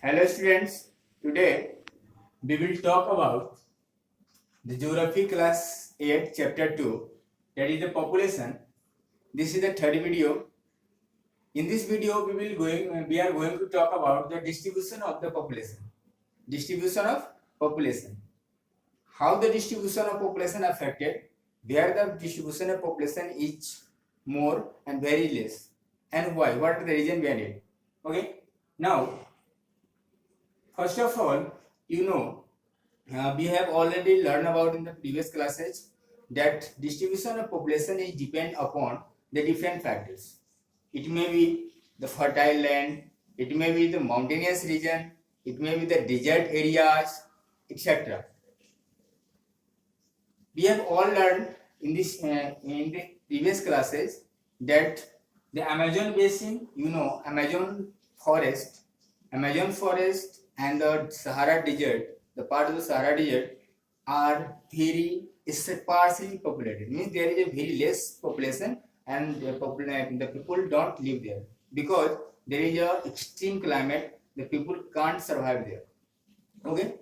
Hello students, today we will talk about the Geography class 8 chapter 2, that is the population. This is the third video. In this video we are going to talk about the distribution of the population. Distribution of population. How the distribution of population affected, where the distribution of population is more and very less, and why, what are the reason behind it. Okay, now first of all, we have already learned about in the previous classes that distribution of population is depend upon the different factors. It may be the fertile land, it may be the mountainous region, it may be the desert areas, etc. We have all learned in the previous classes that the Amazon basin, Amazon forest and the Sahara Desert, the part of the Sahara Desert are very sparsely populated. Means there is a very less population and the people don't live there because there is a extreme climate. The people can't survive there. Okay,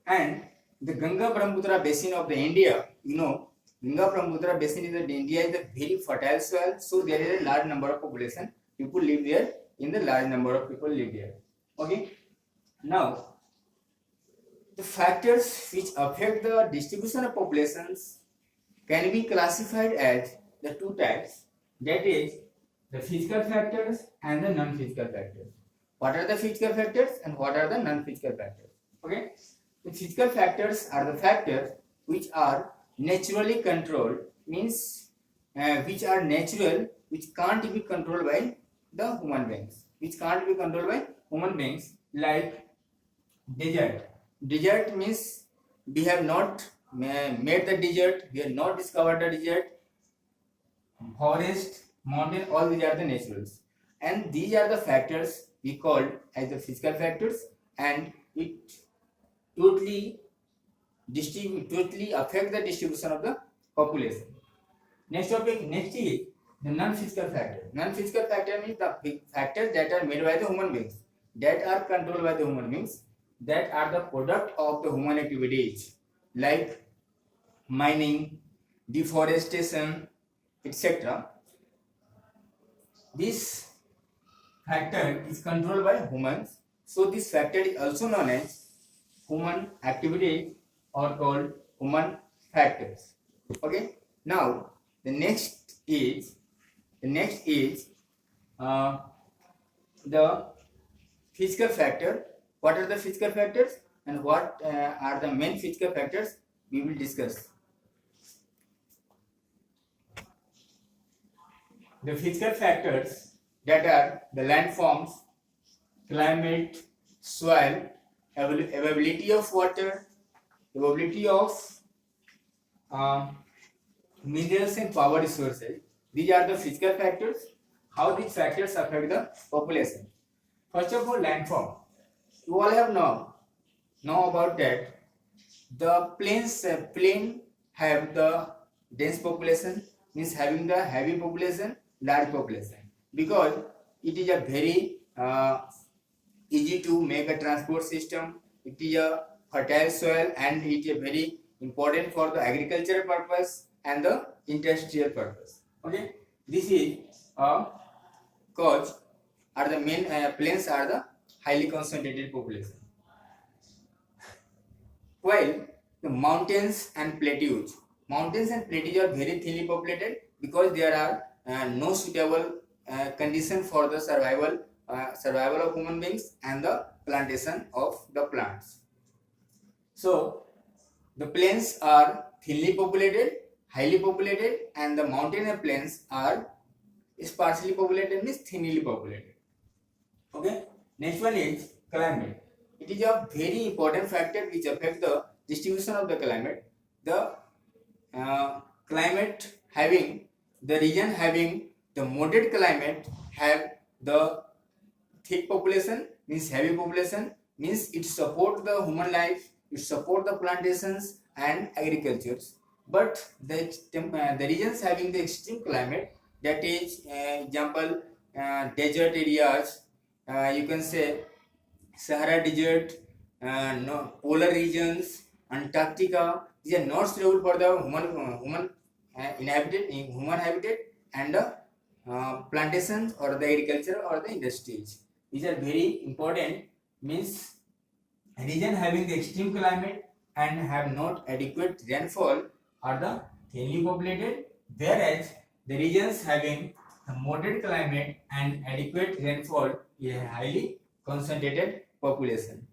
and the Ganga Brahmaputra basin of the India, Ganga Brahmaputra basin is the India is a very fertile soil, so there is a large number of population. People live there. In the large number of people live there. Okay. Now, the factors which affect the distribution of populations can be classified as the two types, that is the physical factors and the non-physical factors. What are the physical factors and what are the non-physical factors? Okay, the physical factors are the factors which are naturally controlled, means which are natural, which can't be controlled by the human beings, like desert. Desert means we have not made the desert, we have not discovered the desert. Forest, mountain, all these are the naturals, and these are the factors we call as the physical factors, and it totally affect the distribution of the population. Next is the non-physical factor. Non-physical factor means the factors that are made by the human beings, that are controlled by the human beings, that are the product of the human activities like mining, deforestation, etc. This factor is controlled by humans, so this factor is also known as human activities or called human factors. Okay, now the next is the physical factor. What are the physical factors and what are the main physical factors we will discuss. The physical factors that are the landforms, climate, soil, availability of water, availability of minerals and power resources. These are the physical factors. How these factors affect the population? First of all, landform. You all have know about that. The plain have the dense population, means having the heavy population, large population, because it is a very easy to make a transport system. It is a fertile soil and it is very important for the agricultural purpose and the industrial purpose. Okay, this is a cause. Are the main plains are the highly concentrated population, while the mountains and plateaus are very thinly populated because there are no suitable condition for the survival of human beings and the plantation of the plants. So the plains are thinly populated, highly populated, and the mountain and plains are sparsely populated, means thinly populated. Okay, next one is climate. It is a very important factor which affects the distribution of the climate. The climate having the region having the moderate climate have the thick population, means heavy population, means it support the human life, it support the plantations and agricultures. But the regions having the extreme climate, that is example desert areas, you can say Sahara Desert, polar regions, Antarctica. These are not suitable for the human habitat and plantations or the agriculture or the industries. These are very important. Means region having the extreme climate and have not adequate rainfall are the thinly populated, whereas the regions having a moderate climate and adequate rainfall is a highly concentrated population.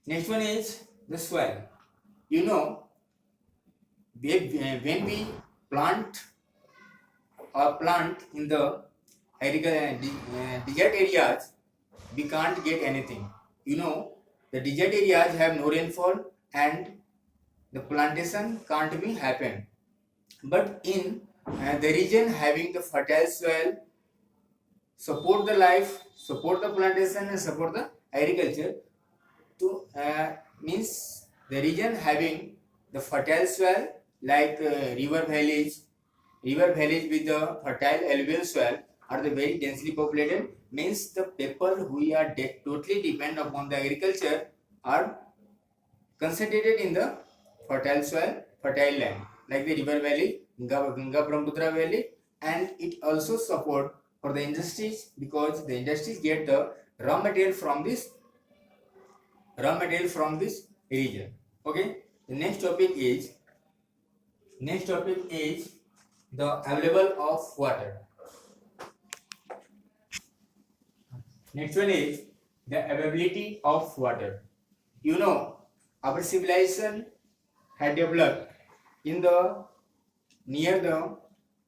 Next one is the soil. You know, when we plant in the desert areas, we can't get anything. You know, the desert areas have no rainfall and the plantation can't be happen. But in the region having the fertile soil, support the life, support the plantation and support the agriculture, to means the region having the fertile soil like river valleys with the fertile alluvial soil are the very densely populated. Means the people who are totally depend upon the agriculture are concentrated in the fertile soil, fertile land like the river valley, Ganga Brahmaputra valley, and it also support for the industries because the industries get the raw material from this region. Okay, the next topic is the available of water. Next one is the availability of water. You know, our civilization had developed in the near the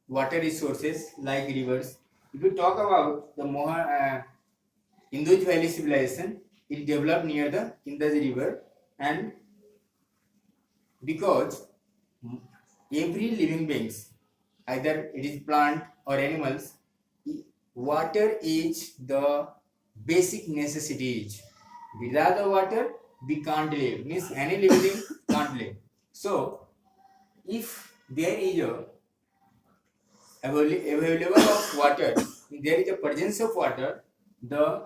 water resources like rivers. If you talk about the Indus Valley civilization, it developed near the Indus River, and because every living beings, either it is plant or animals, water is the basic necessity. Without the water, we can't live. Means any living being can't live. So, if there is a available of water, if there is a presence of water, the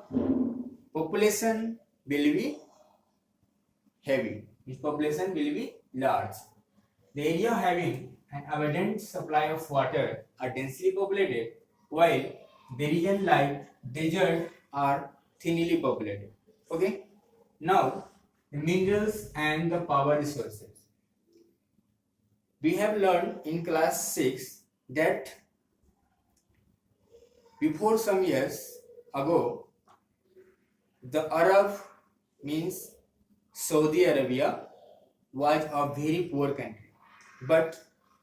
population will be heavy. Its population will be large. The area having an abundant supply of water are densely populated, while the region like desert are thinly populated. Okay. Now, the minerals and the power resources. We have learned in class 6 that before some years ago, the Arab means Saudi Arabia was a very poor country. But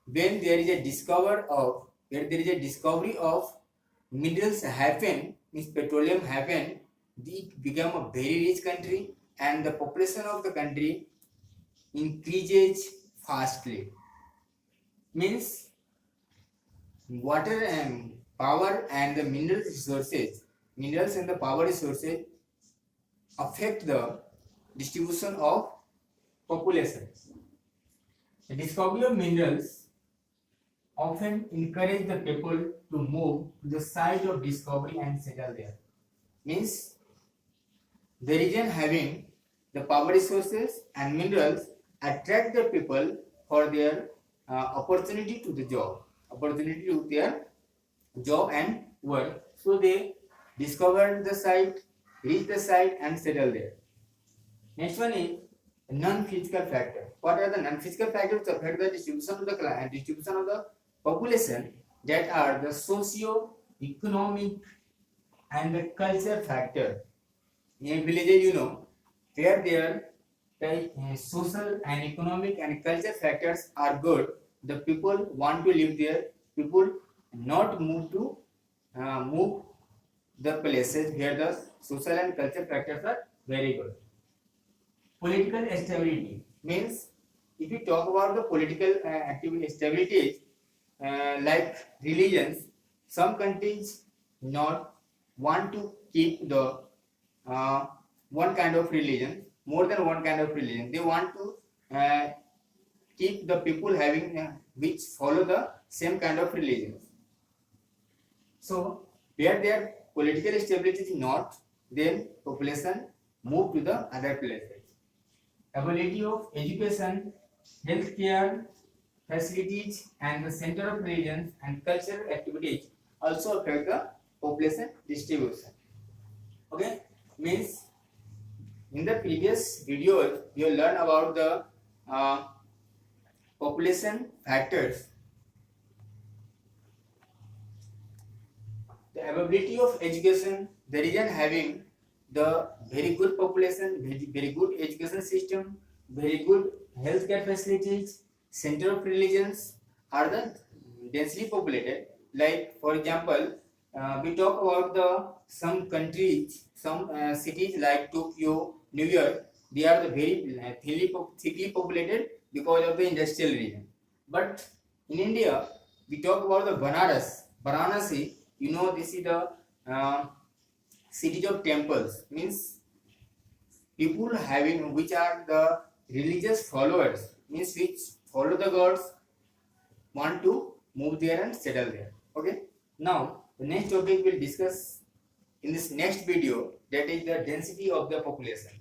when there is a discovery of minerals happen, means petroleum happen, it became a very rich country and the population of the country increases fastly. Means water and power and the minerals and the power resources affect the distribution of population. The discovery of minerals often encourage the people to move to the site of discovery and settle there. Means the region having the power resources and minerals attract the people for their opportunity to their job and work. So they discover the site, reach the site and settle there. Next one is non-physical factor. What are the non-physical factors that affect the distribution of the population? That are the socio-economic and the culture factor. In villages, you know, where their social and economic and culture factors are good, the people want to live there. People not move the places where the social and culture factors are very good. Political stability means if you talk about the political stability, like religions, some countries not want to keep the one kind of religion, more than one kind of religion. They want to keep the people having which follow the same kind of religion. So where their political stability is not, then population move to the other places. Ability of education, healthcare facilities, and the center of religions and cultural activities also affect the population distribution. Okay, means in the previous videos you learn about the population factors. The availability of education, the region having the very good population, very good education system, very good healthcare facilities, center of religions are the densely populated. Like for example, we talk about the some countries, some cities like Tokyo, New York. They are the very thickly populated because of the industrial region. But in India, we talk about the Banaras, Varanasi. You know, this is the cities of temples. Means people having which are the religious followers. Means which follow the gods, want to move there and settle there. Okay. Now the next topic we'll discuss in this next video, that is the density of the population.